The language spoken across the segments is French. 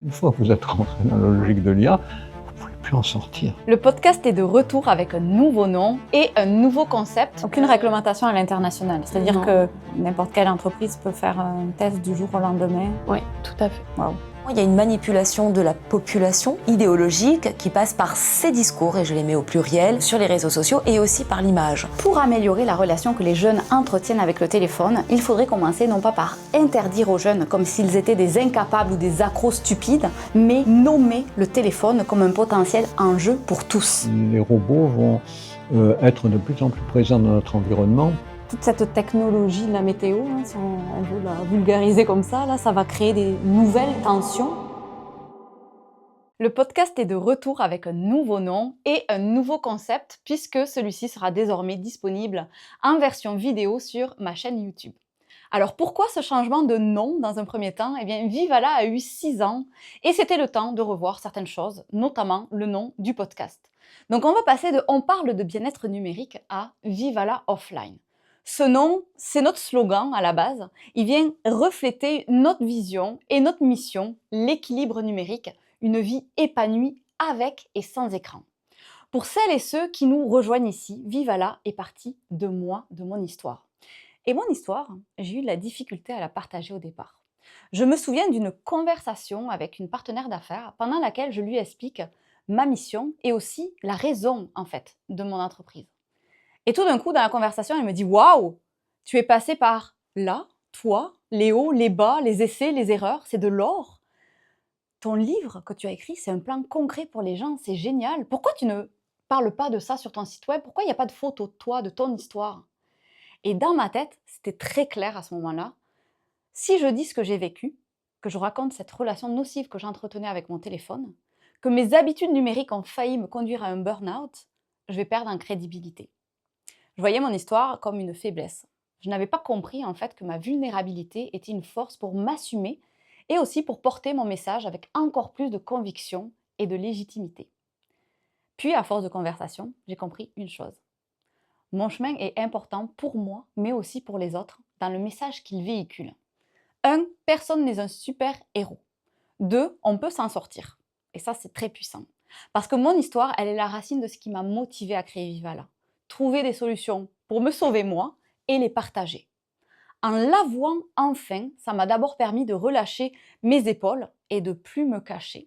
Une fois que vous êtes rentré dans la logique de l'IA, vous ne pouvez plus en sortir. Le podcast est de retour avec un nouveau nom et un nouveau concept. Aucune réglementation à l'international. C'est-à-dire Non. que n'importe quelle entreprise peut faire un test du jour au lendemain. Oui, tout à fait. Waouh. Il y a une manipulation de la population idéologique qui passe par ces discours, et je les mets au pluriel, sur les réseaux sociaux et aussi par l'image. Pour améliorer la relation que les jeunes entretiennent avec le téléphone, il faudrait commencer non pas par interdire aux jeunes comme s'ils étaient des incapables ou des accros stupides, mais nommer le téléphone comme un potentiel enjeu pour tous. Les robots vont être de plus en plus présents dans notre environnement. Toute cette technologie de la météo, si on veut la vulgariser comme ça, ça va créer des nouvelles tensions. Le podcast est de retour avec un nouveau nom et un nouveau concept puisque celui-ci sera désormais disponible en version vidéo sur ma chaîne YouTube. Alors pourquoi ce changement de nom dans un premier temps ? Eh bien, Vivala a eu 6 ans et c'était le temps de revoir certaines choses, notamment le nom du podcast. Donc on va passer de « On parle de bien-être numérique » à « Vivala Offline ». Ce nom, c'est notre slogan à la base. Il vient refléter notre vision et notre mission, l'équilibre numérique, une vie épanouie avec et sans écran. Pour celles et ceux qui nous rejoignent ici, Vivala est partie de moi, de mon histoire. Et mon histoire, j'ai eu de la difficulté à la partager au départ. Je me souviens d'une conversation avec une partenaire d'affaires pendant laquelle je lui explique ma mission et aussi la raison en fait de mon entreprise. Et tout d'un coup, dans la conversation, elle me dit « Waouh, tu es passé par là, toi, les hauts, les bas, les essais, les erreurs, c'est de l'or. Ton livre que tu as écrit, c'est un plan concret pour les gens, c'est génial. Pourquoi tu ne parles pas de ça sur ton site web? Pourquoi il n'y a pas de photo de toi, de ton histoire ?» Et dans ma tête, c'était très clair à ce moment-là. Si je dis ce que j'ai vécu, que je raconte cette relation nocive que j'entretenais avec mon téléphone, que mes habitudes numériques ont failli me conduire à un burn-out, je vais perdre en crédibilité. Je voyais mon histoire comme une faiblesse. Je n'avais pas compris en fait que ma vulnérabilité était une force pour m'assumer et aussi pour porter mon message avec encore plus de conviction et de légitimité. Puis, à force de conversation, j'ai compris une chose. Mon chemin est important pour moi, mais aussi pour les autres, dans le message qu'il véhicule. 1. Personne n'est un super-héros. 2. On peut s'en sortir. Et ça, c'est très puissant. Parce que mon histoire, elle est la racine de ce qui m'a motivée à créer Vivala. Trouver des solutions pour me sauver moi et les partager. En l'avouant enfin, ça m'a d'abord permis de relâcher mes épaules et de plus me cacher.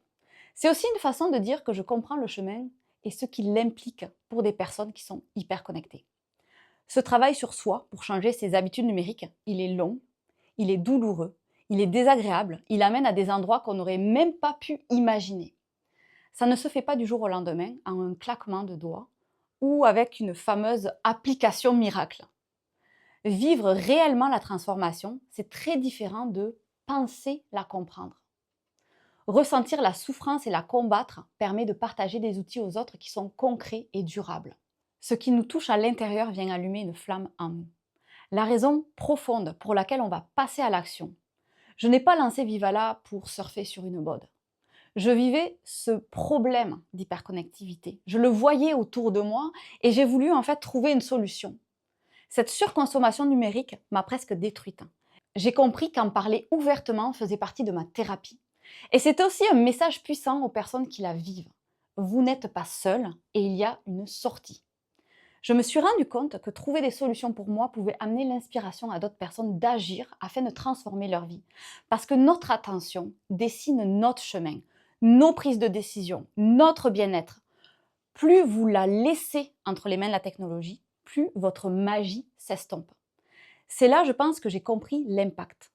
C'est aussi une façon de dire que je comprends le chemin et ce qu'il implique pour des personnes qui sont hyper connectées. Ce travail sur soi pour changer ses habitudes numériques, il est long, il est douloureux, il est désagréable, il amène à des endroits qu'on n'aurait même pas pu imaginer. Ça ne se fait pas du jour au lendemain, en un claquement de doigts, ou avec une fameuse application miracle. Vivre réellement la transformation, c'est très différent de penser la comprendre. Ressentir la souffrance et la combattre permet de partager des outils aux autres qui sont concrets et durables. Ce qui nous touche à l'intérieur vient allumer une flamme en nous. La raison profonde pour laquelle on va passer à l'action. Je n'ai pas lancé Vivala pour surfer sur une mode. Je vivais ce problème d'hyperconnectivité. Je le voyais autour de moi et j'ai voulu en fait trouver une solution. Cette surconsommation numérique m'a presque détruite. J'ai compris qu'en parler ouvertement faisait partie de ma thérapie. Et c'est aussi un message puissant aux personnes qui la vivent. Vous n'êtes pas seul et il y a une sortie. Je me suis rendu compte que trouver des solutions pour moi pouvait amener l'inspiration à d'autres personnes d'agir afin de transformer leur vie. Parce que notre attention dessine notre chemin, nos prises de décision, notre bien-être. Plus vous la laissez entre les mains de la technologie, plus votre magie s'estompe. C'est là, je pense, que j'ai compris l'impact.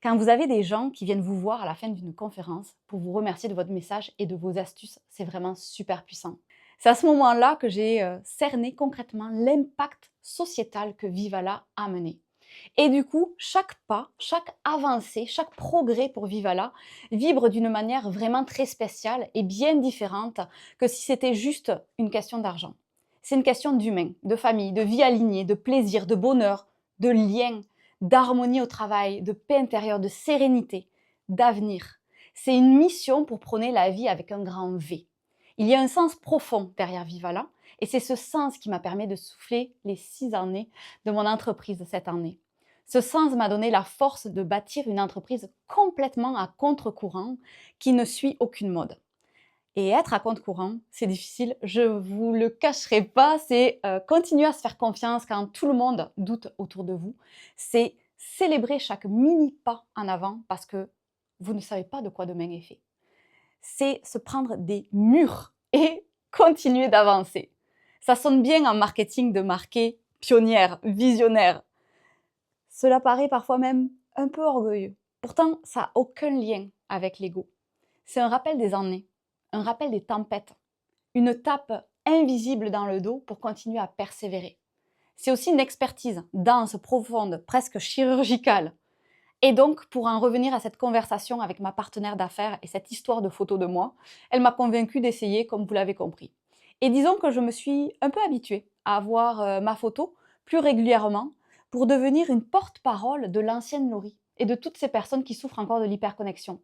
Quand vous avez des gens qui viennent vous voir à la fin d'une conférence pour vous remercier de votre message et de vos astuces, c'est vraiment super puissant. C'est à ce moment-là que j'ai cerné concrètement l'impact sociétal que Vivala a mené. Et du coup, chaque pas, chaque avancée, chaque progrès pour Vivala vibre d'une manière vraiment très spéciale et bien différente que si c'était juste une question d'argent. C'est une question d'humain, de famille, de vie alignée, de plaisir, de bonheur, de lien, d'harmonie au travail, de paix intérieure, de sérénité, d'avenir. C'est une mission pour prôner la vie avec un grand V. Il y a un sens profond derrière Vivala et c'est ce sens qui m'a permis de souffler les 6 années de mon entreprise cette année. Ce sens m'a donné la force de bâtir une entreprise complètement à contre-courant qui ne suit aucune mode. Et être à contre-courant, c'est difficile, je vous le cacherai pas, c'est continuer à se faire confiance quand tout le monde doute autour de vous. C'est célébrer chaque mini pas en avant parce que vous ne savez pas de quoi demain est fait. C'est se prendre des murs et continuer d'avancer. Ça sonne bien en marketing de marquer pionnière, visionnaire. Cela paraît parfois même un peu orgueilleux. Pourtant, ça n'a aucun lien avec l'ego. C'est un rappel des années, un rappel des tempêtes, une tape invisible dans le dos pour continuer à persévérer. C'est aussi une expertise dense, profonde, presque chirurgicale. Et donc, pour en revenir à cette conversation avec ma partenaire d'affaires et cette histoire de photo de moi, elle m'a convaincue d'essayer, comme vous l'avez compris. Et disons que je me suis un peu habituée à voir ma photo plus régulièrement pour devenir une porte-parole de l'ancienne Laurie et de toutes ces personnes qui souffrent encore de l'hyperconnexion.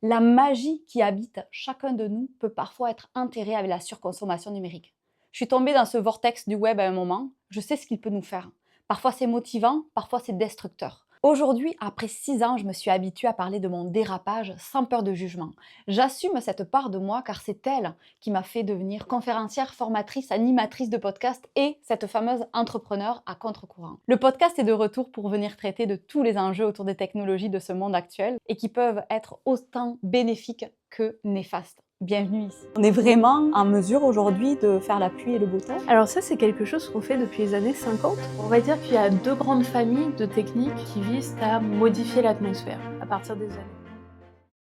La magie qui habite chacun de nous peut parfois être enterrée avec la surconsommation numérique. Je suis tombée dans ce vortex du web à un moment, je sais ce qu'il peut nous faire. Parfois c'est motivant, parfois c'est destructeur. Aujourd'hui, après 6 ans, je me suis habituée à parler de mon dérapage sans peur de jugement. J'assume cette part de moi car c'est elle qui m'a fait devenir conférencière, formatrice, animatrice de podcast et cette fameuse entrepreneur à contre-courant. Le podcast est de retour pour venir traiter de tous les enjeux autour des technologies de ce monde actuel et qui peuvent être autant bénéfiques que néfastes. Bienvenue ici. On est vraiment en mesure aujourd'hui de faire la pluie et le beau temps. Alors ça, c'est quelque chose qu'on fait depuis les années 50. On va dire qu'il y a 2 grandes familles de techniques qui visent à modifier l'atmosphère à partir des années